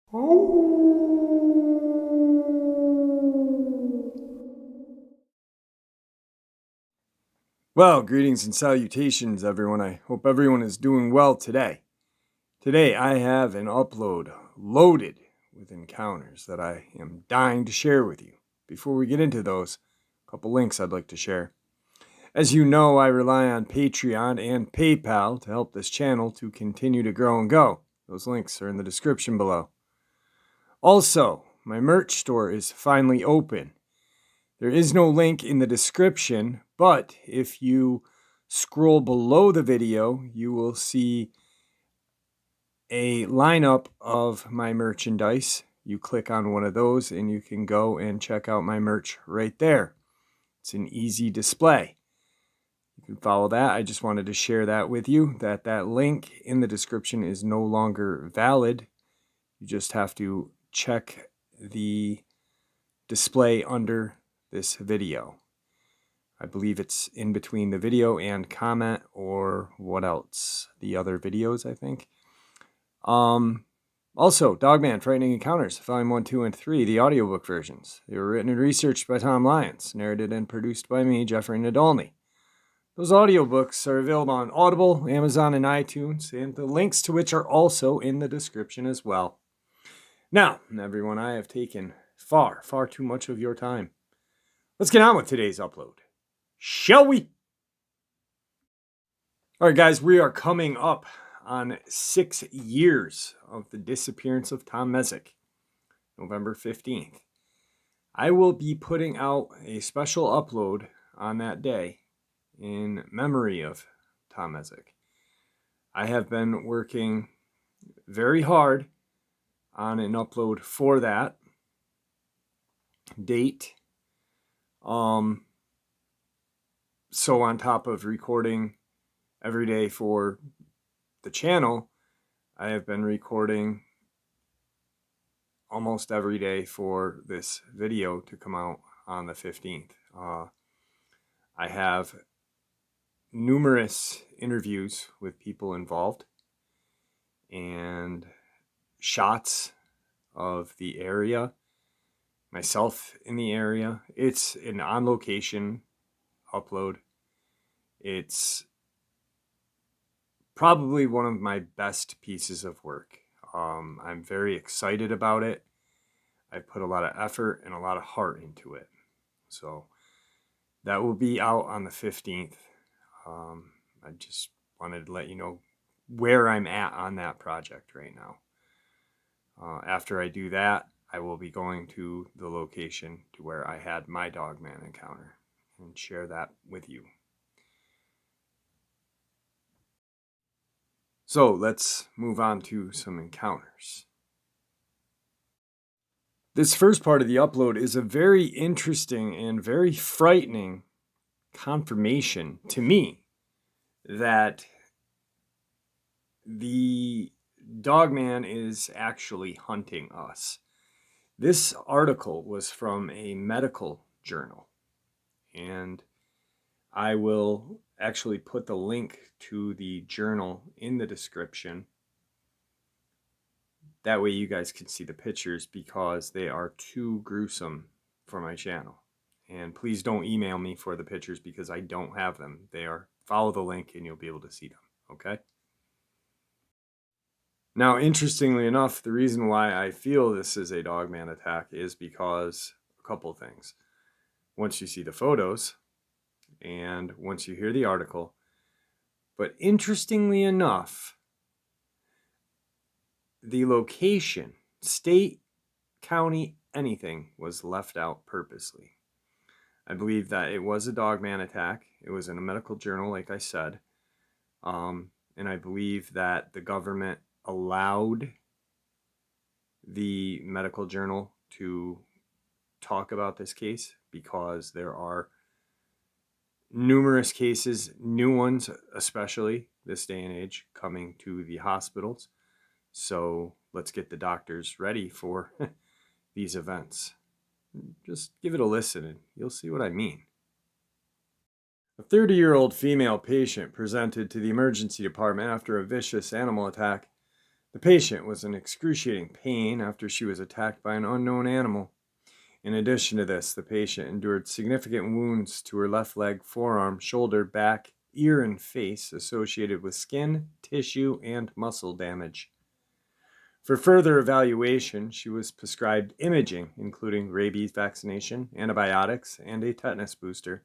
Well, greetings and salutations, everyone. I hope everyone is doing well today. Today, I have an upload loaded with encounters that I am dying to share with you. Before we get into those, a couple links I'd like to share. As you know, I rely on Patreon and PayPal to help this channel to continue to grow and go. Those links are in the description below. Also, my merch store is finally open. There is no link in the description, but if you scroll below the video, you will see a lineup of my merchandise. You click on one of those and you can go and check out my merch right there. It's an easy display. You can follow that. I just wanted to share that with you, that link in the description is no longer valid. You just have to check the display under this video. I believe it's in between the video and comment, or what else? The other videos, I think. Also, Dogman, Frightening Encounters, Volume 1, 2, and 3, the audiobook versions. They were written and researched by Tom Lyons, narrated and produced by me, Jeffrey Nadolny. Those audiobooks are available on Audible, Amazon, and iTunes, and the links to which are also in the description as well. Now, everyone, I have taken far too much of your time. Let's get on with today's upload. Shall we? All right, guys, we are coming up on 6 years of the disappearance of Tom Mezek, November 15th. I will be putting out a special upload on that day in memory of Tom Mezek. I have been working very hard on an upload for that date. So on top of recording every day for the channel, I have been recording almost every day for this video to come out on the 15th. I have numerous interviews with people involved and shots of the area, myself in the area. It's an on-location upload. It's probably one of my best pieces of work. I'm very excited about it. I put a lot of effort and a lot of heart into it. So that will be out on the 15th. I just wanted to let you know where I'm at on that project right now. After I do that, I will be going to the location to where I had my Dogman encounter and share that with you. So let's move on to some encounters. This first part of the upload is a very interesting and very frightening confirmation to me that the Dogman is actually hunting us. This article was from a medical journal, and I will actually put the link to the journal in the description. That way you guys can see the pictures because they are too gruesome for my channel. And please don't email me for the pictures because I don't have them. Follow the link and you'll be able to see them, okay? Now, interestingly enough, the reason why I feel this is a Dogman attack is because a couple of things. Once you see the photos and once you hear the article, but interestingly enough, the location, state, county, anything was left out purposely. I believe that it was a Dogman attack. It was in a medical journal, like I said. And I believe that the government allowed the medical journal to talk about this case because there are numerous cases, new ones especially this day and age, coming to the hospitals. So let's get the doctors ready for these events. Just give it a listen and you'll see what I mean. A 30-year-old female patient presented to the emergency department after a vicious animal attack. The patient was in excruciating pain after she was attacked by an unknown animal. In addition to this, the patient endured significant wounds to her left leg, forearm, shoulder, back, ear, and face associated with skin, tissue, and muscle damage. For further evaluation, she was prescribed imaging, including rabies vaccination, antibiotics, and a tetanus booster.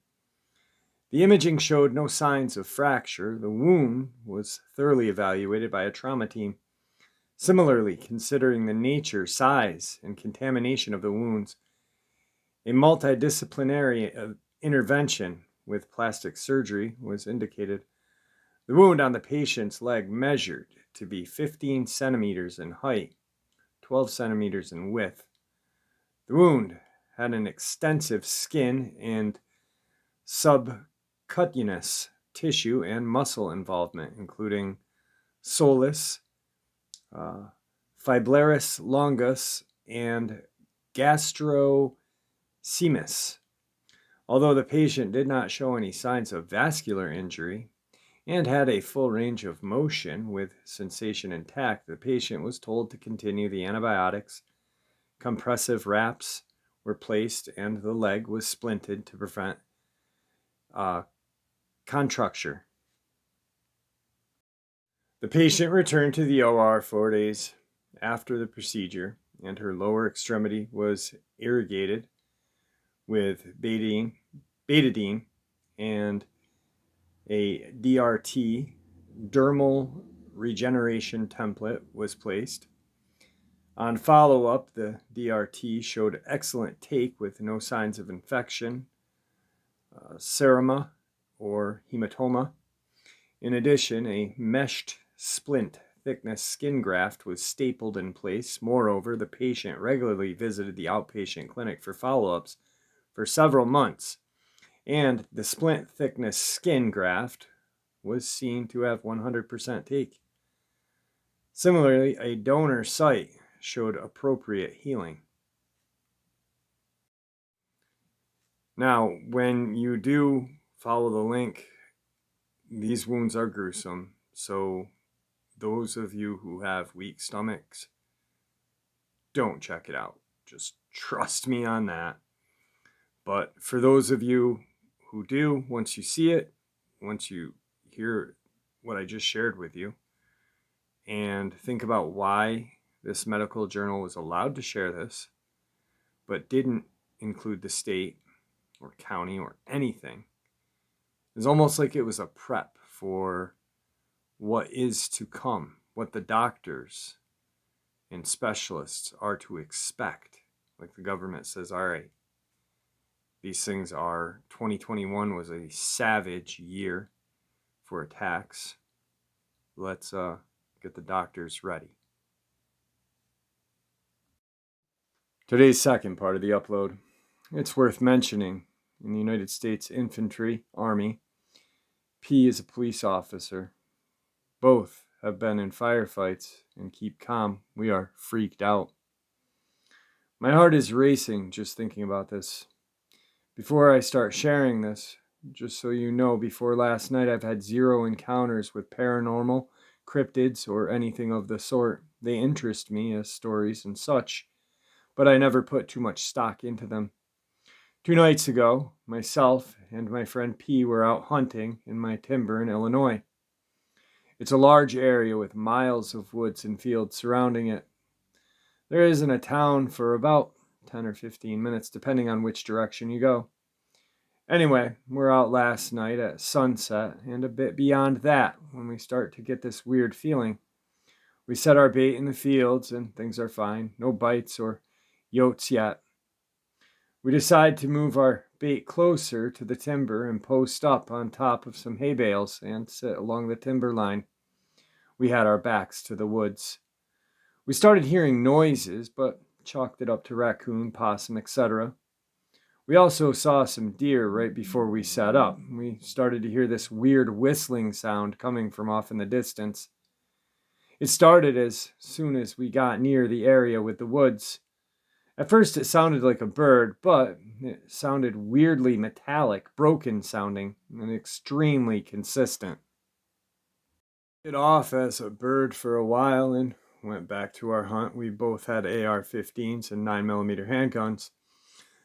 The imaging showed no signs of fracture. The wound was thoroughly evaluated by a trauma team. Similarly, considering the nature, size, and contamination of the wounds, a multidisciplinary intervention with plastic surgery was indicated. The wound on the patient's leg measured to be 15 centimeters in height, 12 centimeters in width. The wound had an extensive skin and subcutaneous tissue and muscle involvement, including soleus, fibraris longus, and gastrocnemius. Although the patient did not show any signs of vascular injury and had a full range of motion with sensation intact, the patient was told to continue the antibiotics. Compressive wraps were placed and the leg was splinted to prevent contracture. The patient returned to the OR 4 days after the procedure, and her lower extremity was irrigated with betadine and a DRT, dermal regeneration template, was placed. On follow-up, the DRT showed excellent take with no signs of infection, seroma, or hematoma. In addition, a meshed splint thickness skin graft was stapled in place. Moreover, the patient regularly visited the outpatient clinic for follow-ups for several months, and the splint thickness skin graft was seen to have 100% take. Similarly, a donor site showed appropriate healing. Now, when you do follow the link, these wounds are gruesome, so those of you who have weak stomachs, don't check it out. Just trust me on that. But for those of you who do, once you see it, once you hear what I just shared with you, and think about why this medical journal was allowed to share this, but didn't include the state or county or anything, it's almost like it was a prep for what is to come, what the doctors and specialists are to expect. Like the government says, all right, these things are, 2021 was a savage year for attacks. Let's get the doctors ready. Today's second part of the upload. It's worth mentioning, in the United States Infantry, Army, P is a police officer. Both have been in firefights and keep calm. We are freaked out. My heart is racing just thinking about this. Before I start sharing this, just so you know, before last night I've had 0 encounters with paranormal, cryptids, or anything of the sort. They interest me as stories and such, but I never put too much stock into them. 2 nights ago, myself and my friend P were out hunting in my timber in Illinois. It's a large area with miles of woods and fields surrounding it. There isn't a town for about 10 or 15 minutes, depending on which direction you go. Anyway, we're out last night at sunset, and a bit beyond that, when we start to get this weird feeling. We set our bait in the fields, and things are fine. No bites or yotes yet. We decide to move our bait closer to the timber and post up on top of some hay bales and sit along the timber line. We had our backs to the woods. We started hearing noises, but chalked it up to raccoon, possum, etc. We also saw some deer right before we set up. We started to hear this weird whistling sound coming from off in the distance. It started as soon as we got near the area with the woods. At first it sounded like a bird, but it sounded weirdly metallic, broken sounding, and extremely consistent. It off as a bird for a while, and went back to our hunt. We both had AR-15s and 9mm handguns.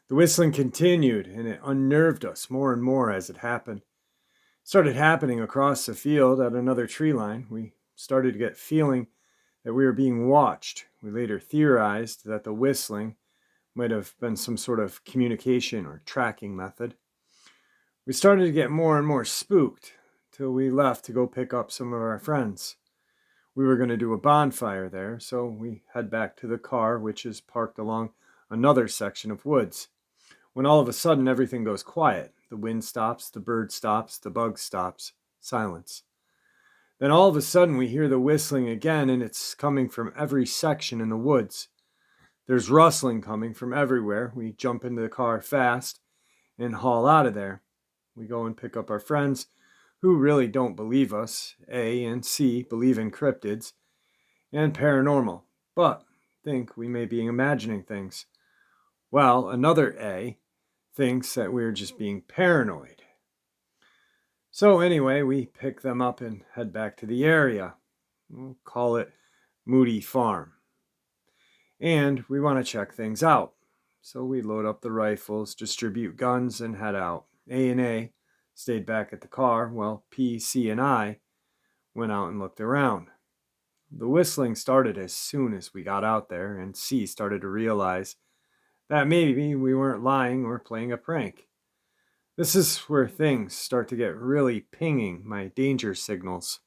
The whistling continued, and it unnerved us more and more as it happened. It started happening across the field at another tree line. We started to get feeling that we were being watched. We later theorized that the whistling might have been some sort of communication or tracking method. We started to get more and more spooked till we left to go pick up some of our friends. We were going to do a bonfire there, so we head back to the car, which is parked along another section of woods. When all of a sudden everything goes quiet. The wind stops, the bird stops, the bug stops. Silence. Then all of a sudden we hear the whistling again, and it's coming from every section in the woods. There's rustling coming from everywhere. We jump into the car fast and haul out of there. We go and pick up our friends who really don't believe us. A and C believe in cryptids and paranormal, but think we may be imagining things. Well, another A thinks that we're just being paranoid. So anyway, we pick them up and head back to the area. We'll call it Moody Farm. And we want to check things out. So we load up the rifles, distribute guns, and head out. A and A stayed back at the car, while P, C, and I went out and looked around. The whistling started as soon as we got out there, and C started to realize that maybe we weren't lying or playing a prank. This is where things start to get really pinging my danger signals.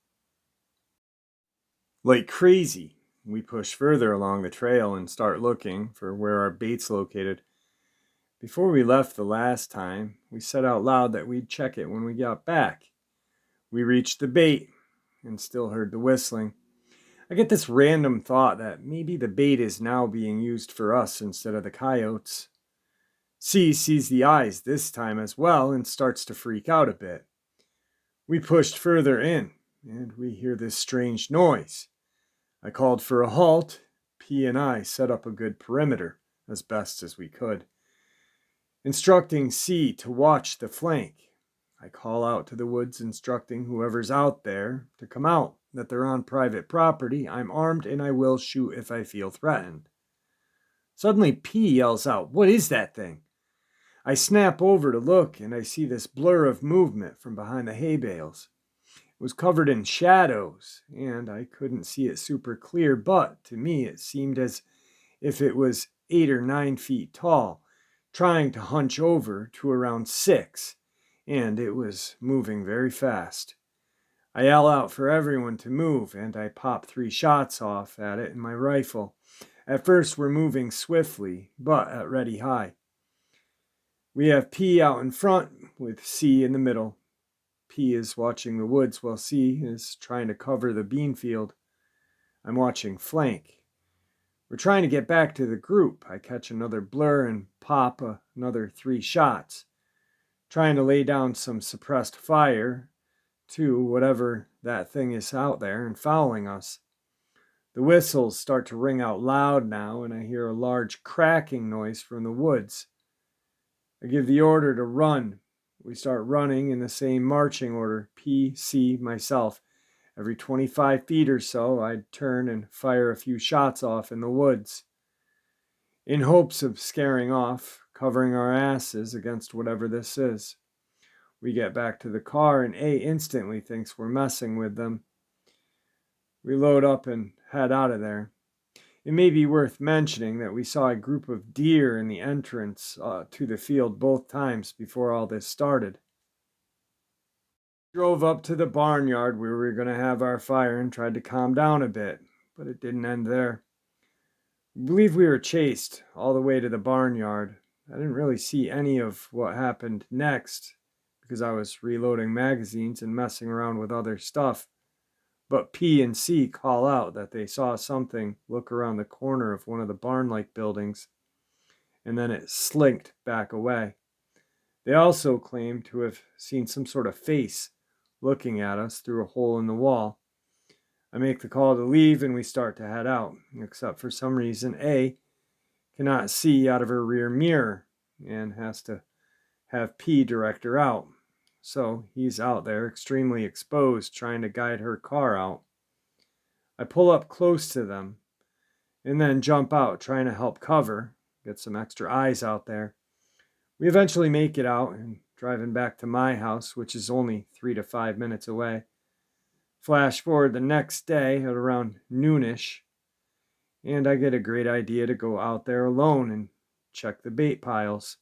Like crazy, we push further along the trail and start looking for where our bait's located. Before we left the last time, we said out loud that we'd check it when we got back. We reached the bait and still heard the whistling. I get this random thought that maybe the bait is now being used for us instead of the coyotes. C sees the eyes this time as well and starts to freak out a bit. We pushed further in, and we hear this strange noise. I called for a halt. P and I set up a good perimeter as best as we could, instructing C to watch the flank. I call out to the woods, instructing whoever's out there to come out, that they're on private property. I'm armed and I will shoot if I feel threatened. Suddenly P yells out, "What is that thing?" I snap over to look, and I see this blur of movement from behind the hay bales. It was covered in shadows, and I couldn't see it super clear, but to me it seemed as if it was 8 or 9 feet tall, trying to hunch over to around 6, and it was moving very fast. I yell out for everyone to move, and I pop 3 shots off at it in my rifle. At first we're moving swiftly, but at ready high. We have P out in front with C in the middle. P is watching the woods while C is trying to cover the bean field. I'm watching flank. We're trying to get back to the group. I catch another blur and pop another 3 shots, trying to lay down some suppressed fire to whatever that thing is out there and following us. The whistles start to ring out loud now, and I hear a large cracking noise from the woods. I give the order to run. We start running in the same marching order, P, C, myself. Every 25 feet or so, I'd turn and fire a few shots off in the woods, in hopes of scaring off, covering our asses against whatever this is. We get back to the car, and A instantly thinks we're messing with them. We load up and head out of there. It may be worth mentioning that we saw a group of deer in the entrance to the field both times before all this started. We drove up to the barnyard where we were going to have our fire and tried to calm down a bit, but it didn't end there. I believe we were chased all the way to the barnyard. I didn't really see any of what happened next because I was reloading magazines and messing around with other stuff. But P and C call out that they saw something look around the corner of one of the barn-like buildings, and then it slinked back away. They also claim to have seen some sort of face looking at us through a hole in the wall. I make the call to leave, and we start to head out, except for some reason A cannot see out of her rear mirror and has to have P direct her out. So he's out there extremely exposed trying to guide her car out. I pull up close to them and then jump out trying to help cover, get some extra eyes out there. We eventually make it out and driving back to my house, which is only 3 to 5 minutes away. Flash forward the next day at around noonish, and I get a great idea to go out there alone and check the bait piles.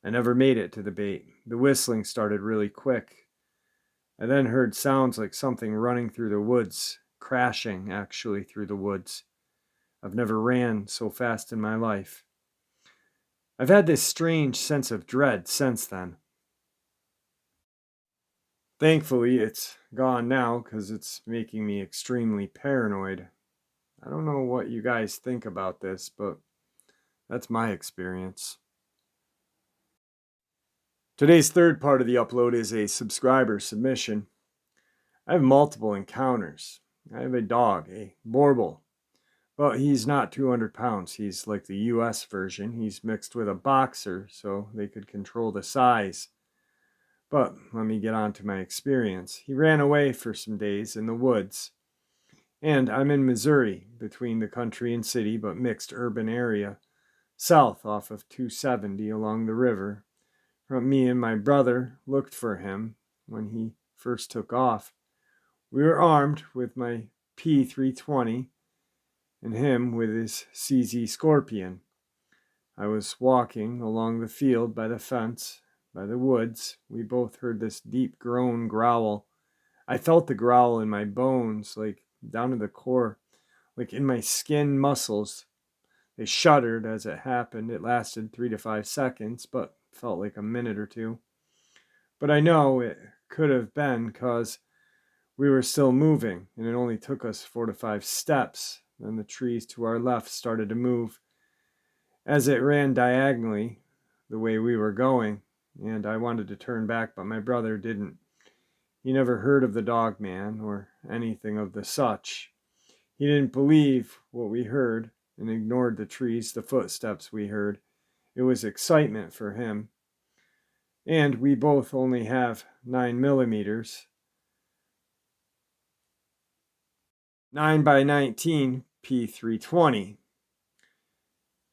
I never made it to the bait. The whistling started really quick. I then heard sounds like something running through the woods, crashing actually through the woods. I've never ran so fast in my life. I've had this strange sense of dread since then. Thankfully, it's gone now because it's making me extremely paranoid. I don't know what you guys think about this, but that's my experience. Today's third part of the upload is a subscriber submission. I have multiple encounters. I have a dog, a Borble, but he's not 200 pounds. He's like the US version. He's mixed with a boxer, so they could control the size. But let me get on to my experience. He ran away for some days in the woods. And I'm in Missouri, between the country and city, but mixed urban area, south off of 270 along the river. Me and my brother looked for him when he first took off. We were armed with my P320 and him with his CZ Scorpion. I was walking along the field by the fence, by the woods. We both heard this deep groan growl. I felt the growl in my bones, like down to the core, like in my skin muscles. They shuddered as it happened. It lasted 3 to 5 seconds, but felt like a minute or two. But I know it could have been because we were still moving, and it only took us 4 to 5 steps. Then the trees to our left started to move as it ran diagonally the way we were going, and I wanted to turn back, but my brother didn't. He never heard of the Dogman or anything of the such. He didn't believe what we heard and ignored the trees, the footsteps we heard. It was excitement for him. And we both only have 9mm, 9x19 P320.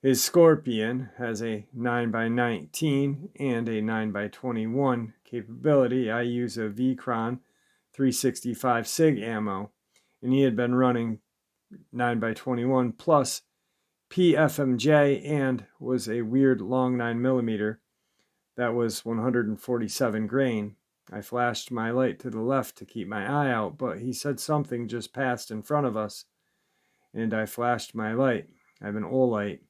His Scorpion has a 9x19 and a 9x21 capability. I use a Vicron 365 SIG ammo, and he had been running 9x21 plus PFMJ and was a weird long 9mm that was 147 grain. I flashed my light to the left to keep my eye out, but he said something just passed in front of us, and I flashed my light. I have an Olight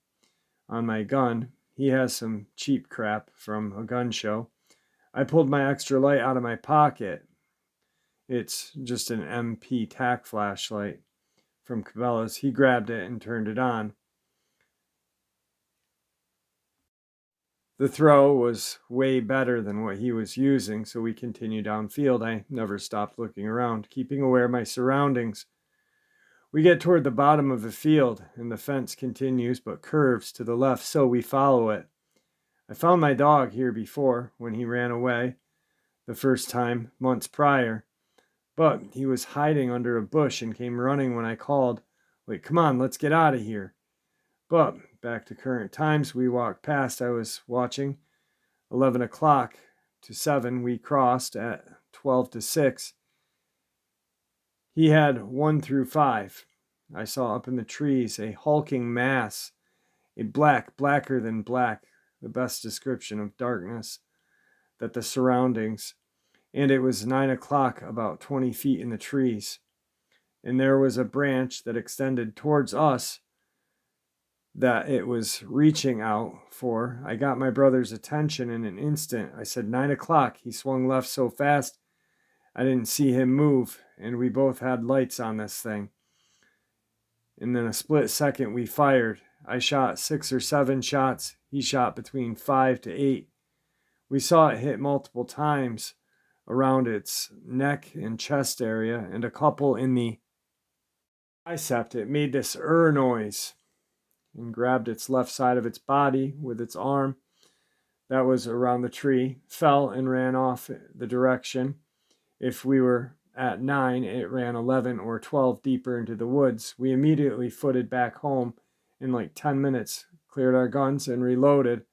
on my gun. He has some cheap crap from a gun show. I pulled my extra light out of my pocket. It's just an MP tack flashlight from Cabela's. He grabbed it and turned it on. The throw was way better than what he was using, so we continued downfield. I never stopped looking around, keeping aware of my surroundings. We get toward the bottom of the field, and the fence continues but curves to the left, so we follow it. I found my dog here before when he ran away the first time months prior, but he was hiding under a bush and came running when I called, like, "Come on, let's get out of here." But back to current times, we walked past. I was watching 11 o'clock to 7. We crossed at 12 to 6. He had 1 through 5. I saw up in the trees a hulking mass, a blacker than black, the best description of darkness, that the surroundings, and it was 9 o'clock, about 20 feet in the trees. And there was a branch that extended towards us that it was reaching out for. I got my brother's attention in an instant. I said 9 o'clock. He swung left so fast I didn't see him move, and we both had lights on this thing. And in a split second we fired. I shot 6 or 7 shots. He shot between 5 to 8. We saw it hit multiple times around its neck and chest area, and a couple in the bicep. It made this noise and grabbed its left side of its body with its arm that was around the tree, fell and ran off the direction. If we were at 9, it ran 11 or 12 deeper into the woods. We immediately footed back home in like 10 minutes, cleared our guns, and reloaded.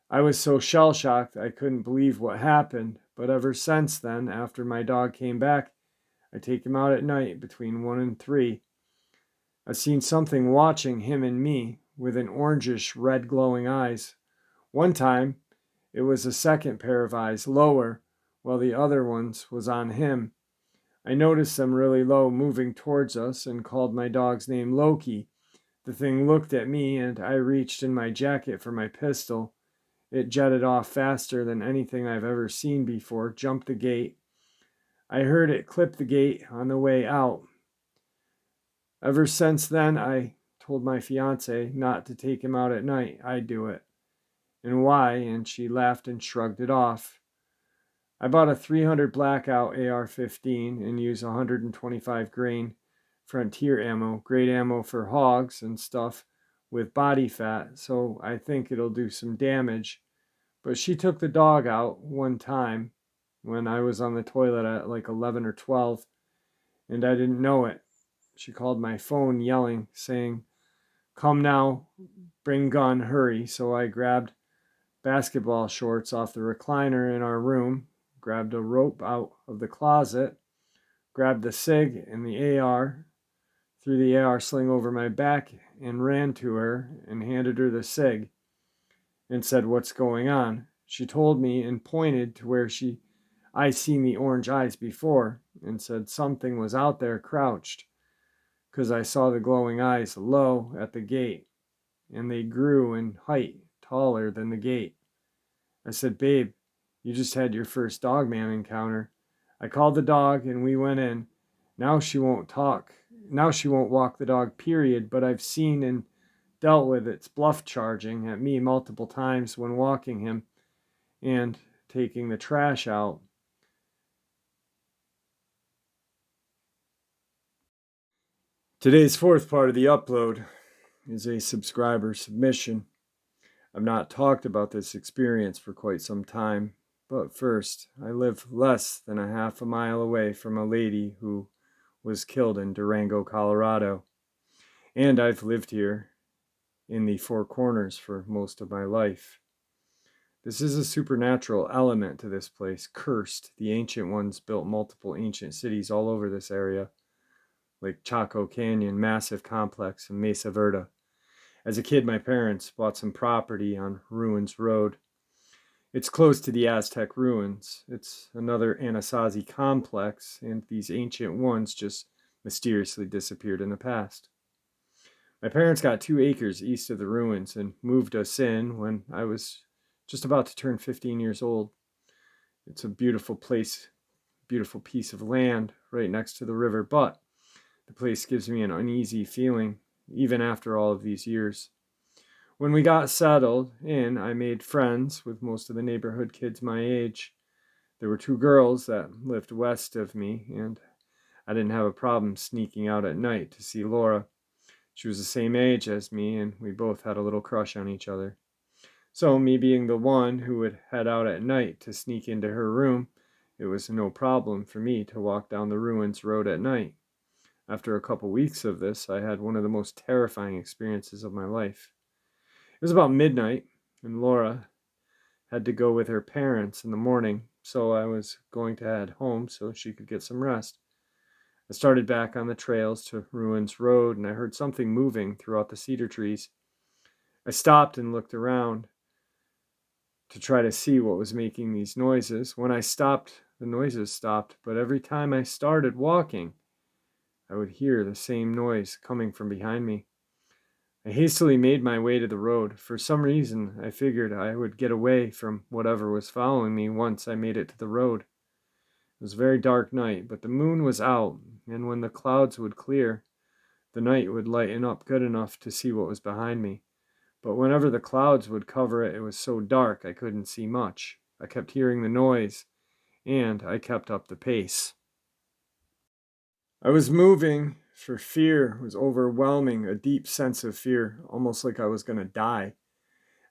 I was so shell-shocked I couldn't believe what happened, but ever since then, after my dog came back, I take him out at night between 1 and 3. I've seen something watching him and me with an orangish red glowing eyes. One time, it was a second pair of eyes lower, while the other ones was on him. I noticed them really low moving towards us and called my dog's name Loki. The thing looked at me and I reached in my jacket for my pistol. It jetted off faster than anything I've ever seen before, jumped the gate. I heard it clip the gate on the way out. Ever since then, I told my fiance not to take him out at night. I'd do it. And why? And she laughed and shrugged it off. I bought a 300 Blackout AR-15 and use 125 grain Frontier ammo, great ammo for hogs and stuff with body fat, so I think it'll do some damage. But she took the dog out one time when I was on the toilet at like 11 or 12, and I didn't know it. She called my phone yelling, saying, "Come now, bring gun, hurry." So I grabbed basketball shorts off the recliner in our room, grabbed a rope out of the closet, grabbed the SIG and the AR, threw the AR sling over my back, and ran to her and handed her the SIG and said, "What's going on?" She told me and pointed to where I seen the orange eyes before and said something was out there crouched, because I saw the glowing eyes low at the gate and they grew in height taller than the gate. I said, "Babe, you just had your first Dogman encounter." I called the dog and we went in. Now she won't talk. Now she won't walk the dog, period, but I've seen and dealt with its bluff charging at me multiple times when walking him and taking the trash out. Today's fourth part of the upload is a subscriber submission. I've not talked about this experience for quite some time, but first, I live less than a half a mile away from a lady who was killed in Durango, Colorado, and I've lived here in the Four Corners for most of my life. This is a supernatural element to this place, cursed. The ancient ones built multiple ancient cities all over this area, like Chaco Canyon, massive complex, and Mesa Verde. As a kid, my parents bought some property on Ruins Road. It's close to the Aztec ruins. It's another Anasazi complex, and these ancient ones just mysteriously disappeared in the past. My parents got 2 acres east of the ruins and moved us in when I was just about to turn 15 years old. It's a beautiful place, beautiful piece of land right next to the river, but the place gives me an uneasy feeling, even after all of these years. When we got settled in, I made friends with most of the neighborhood kids my age. There were 2 girls that lived west of me, and I didn't have a problem sneaking out at night to see Laura. She was the same age as me, and we both had a little crush on each other. So, me being the one who would head out at night to sneak into her room, it was no problem for me to walk down the Ruins Road at night. After a couple weeks of this, I had one of the most terrifying experiences of my life. It was about midnight, and Laura had to go with her parents in the morning, so I was going to head home so she could get some rest. I started back on the trails to Ruins Road, and I heard something moving throughout the cedar trees. I stopped and looked around to try to see what was making these noises. When I stopped, the noises stopped, but every time I started walking, I would hear the same noise coming from behind me. I hastily made my way to the road. For some reason, I figured I would get away from whatever was following me once I made it to the road. It was a very dark night, but the moon was out, and when the clouds would clear, the night would lighten up good enough to see what was behind me. But whenever the clouds would cover it, it was so dark I couldn't see much. I kept hearing the noise, and I kept up the pace. I was moving, for fear was overwhelming, a deep sense of fear, almost like I was going to die.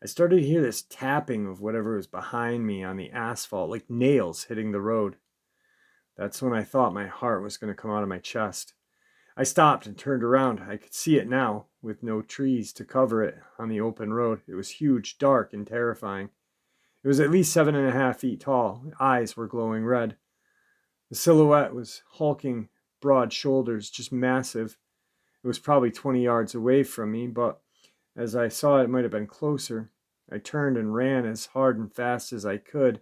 I started to hear this tapping of whatever was behind me on the asphalt, like nails hitting the road. That's when I thought my heart was going to come out of my chest. I stopped and turned around. I could see it now, with no trees to cover it on the open road. It was huge, dark, and terrifying. It was at least 7.5 feet tall. Eyes were glowing red. The silhouette was hulking, broad shoulders, just massive. It was probably 20 yards away from me, but as I saw it might have been closer. I turned and ran as hard and fast as I could.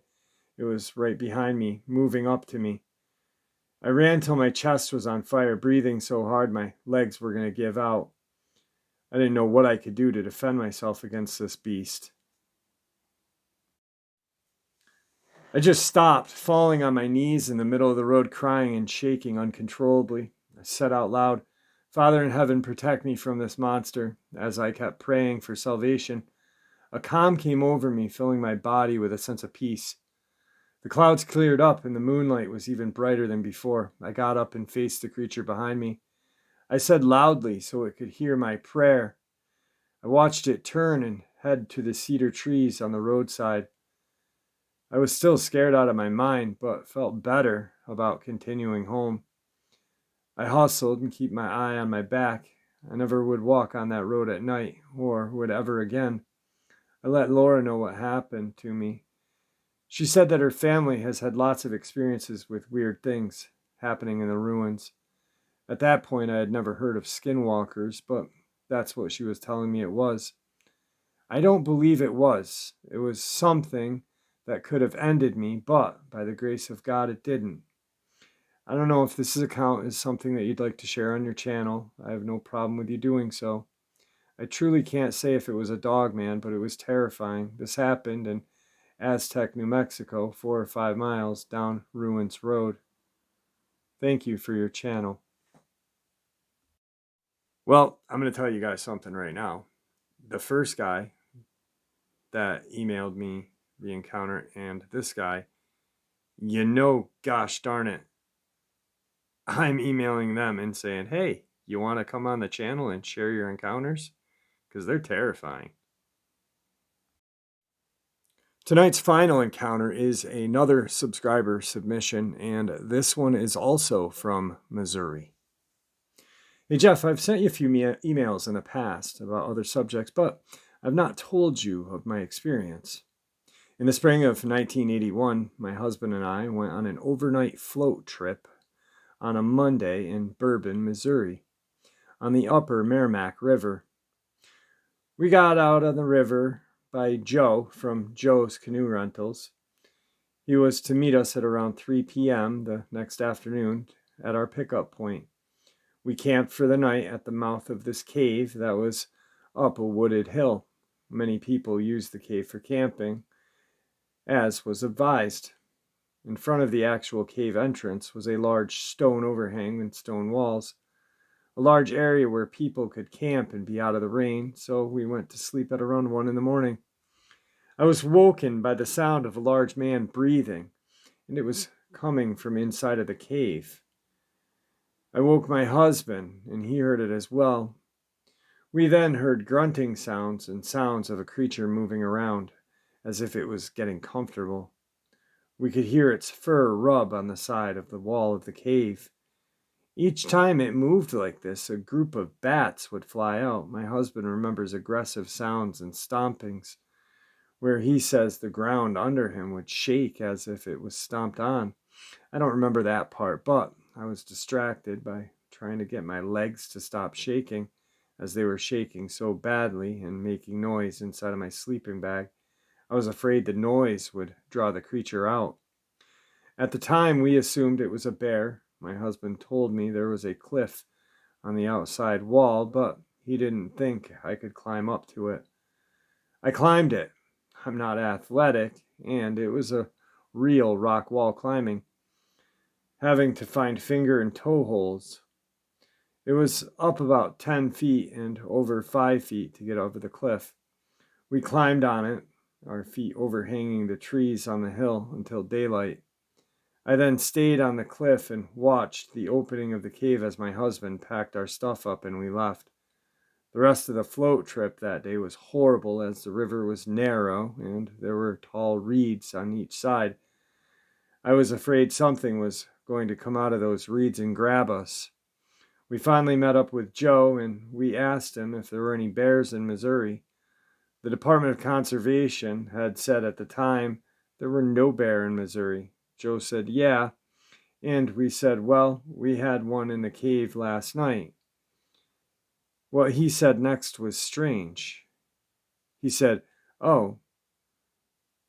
It was right behind me, moving up to me. I ran till my chest was on fire, breathing so hard my legs were going to give out. I didn't know what I could do to defend myself against this beast. I just stopped, falling on my knees in the middle of the road, crying and shaking uncontrollably. I said out loud, "Father in heaven, protect me from this monster." As I kept praying for salvation, a calm came over me, filling my body with a sense of peace. The clouds cleared up and the moonlight was even brighter than before. I got up and faced the creature behind me. I said loudly so it could hear my prayer. I watched it turn and head to the cedar trees on the roadside. I was still scared out of my mind, but felt better about continuing home. I hustled and kept my eye on my back. I never would walk on that road at night, or would ever again. I let Laura know what happened to me. She said that her family has had lots of experiences with weird things happening in the ruins. At that point, I had never heard of skinwalkers, but that's what she was telling me it was. I don't believe it was. It was something that could have ended me, but by the grace of God, it didn't. I don't know if this account is something that you'd like to share on your channel. I have no problem with you doing so. I truly can't say if it was a Dogman, but it was terrifying. This happened in Aztec, New Mexico, 4 or 5 miles down Ruins Road. Thank you for your channel. Well, I'm going to tell you guys something right now. The first guy that emailed me the encounter and this guy, gosh darn it, I'm emailing them and saying, hey, you want to come on the channel and share your encounters? Because they're terrifying. Tonight's final encounter is another subscriber submission, and this one is also from Missouri. Hey Jeff, I've sent you a few emails in the past about other subjects, but I've not told you of my experience. In the spring of 1981, my husband and I went on an overnight float trip on a Monday in Bourbon, Missouri, on the upper Merrimack River. We got out on the river by Joe from Joe's Canoe Rentals. He was to meet us at around 3 p.m. the next afternoon at our pickup point. We camped for the night at the mouth of this cave that was up a wooded hill. Many people used the cave for camping, as was advised. In front of the actual cave entrance was a large stone overhang and stone walls, a large area where people could camp and be out of the rain, so we went to sleep at around 1 in the morning. I was woken by the sound of a large man breathing, and it was coming from inside of the cave. I woke my husband, and he heard it as well. We then heard grunting sounds and sounds of a creature moving around, as if it was getting comfortable. We could hear its fur rub on the side of the wall of the cave. Each time it moved like this, a group of bats would fly out. My husband remembers aggressive sounds and stompings, where he says the ground under him would shake as if it was stomped on. I don't remember that part, but I was distracted by trying to get my legs to stop shaking, as they were shaking so badly and making noise inside of my sleeping bag. I was afraid the noise would draw the creature out. At the time, we assumed it was a bear. My husband told me there was a cliff on the outside wall, but he didn't think I could climb up to it. I climbed it. I'm not athletic, and it was a real rock wall climbing, having to find finger and toe holes. It was up about 10 feet and over 5 feet to get over the cliff. We climbed on it, our feet overhanging the trees on the hill until daylight. I then stayed on the cliff and watched the opening of the cave as my husband packed our stuff up and we left. The rest of the float trip that day was horrible, as the river was narrow and there were tall reeds on each side. I was afraid something was going to come out of those reeds and grab us. We finally met up with Joe, and we asked him if there were any bears in Missouri. The Department of Conservation had said at the time there were no bear in Missouri. Joe said, yeah, and we said, well, we had one in the cave last night. What he said next was strange. He said, oh,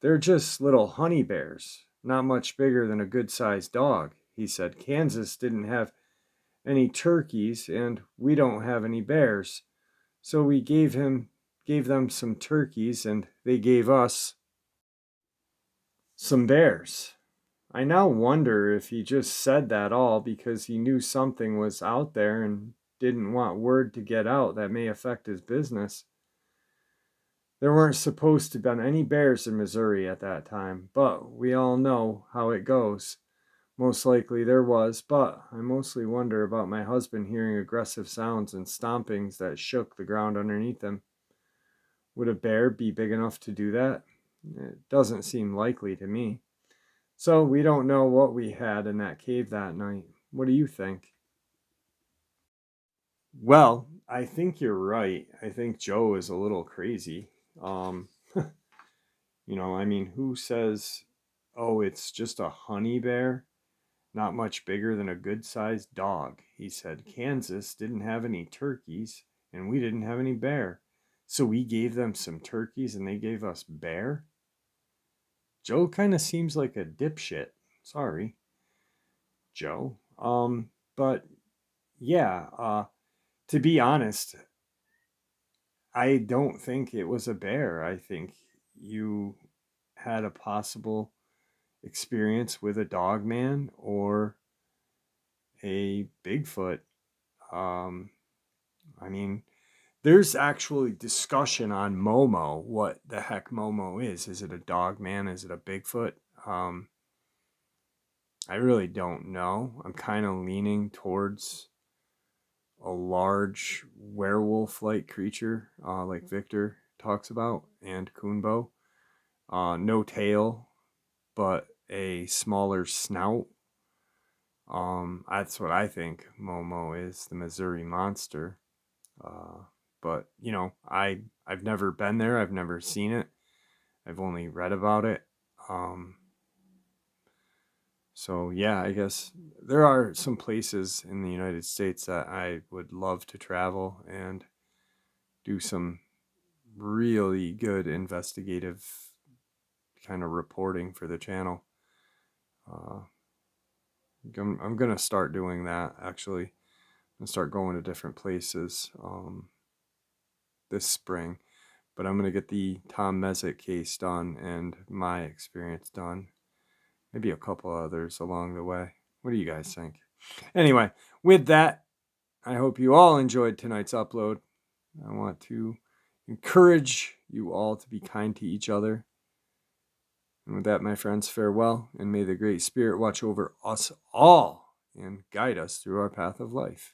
they're just little honey bears, not much bigger than a good-sized dog. He said, Kansas didn't have any turkeys, and we don't have any bears. So we gave them some turkeys, and they gave us some bears. I now wonder if he just said that all because he knew something was out there and didn't want word to get out that may affect his business. There weren't supposed to have been any bears in Missouri at that time, but we all know how it goes. Most likely there was, but I mostly wonder about my husband hearing aggressive sounds and stompings that shook the ground underneath him. Would a bear be big enough to do that? It doesn't seem likely to me. So we don't know what we had in that cave that night. What do you think? Well, I think you're right. I think Joe is a little crazy. Um, I mean, who says, oh, it's just a honey bear? Not much bigger than a good-sized dog. He said Kansas didn't have any turkeys, and we didn't have any bear. So we gave them some turkeys, and they gave us bear? Joe kind of seems like a dipshit. Sorry, Joe. But yeah, to be honest, I don't think it was a bear. I think you had a possible experience with a Dogman or a Bigfoot. Um, I mean, there's actually discussion on Momo, what the heck Momo is. Is it a Dogman? Is it a Bigfoot? Um, I really don't know. I'm kind of leaning towards a large werewolf-like creature, like Victor talks about, and Kunbo. No tail, but a smaller snout. That's what I think Momo is, the Missouri Monster. But I've never been there. I've never seen it. I've only read about it. Um, so yeah, I guess there are some places in the United States that I would love to travel and do some really good investigative kind of reporting for the channel. Uh, I'm gonna start doing that actually, and start going to different places this spring. But I'm gonna get the Tom Mezek case done and my experience done. Maybe a couple others along the way. What do you guys think? Anyway, with that, I hope you all enjoyed tonight's upload. I want to encourage you all to be kind to each other. And with that, my friends, farewell, and may the Great Spirit watch over us all and guide us through our path of life.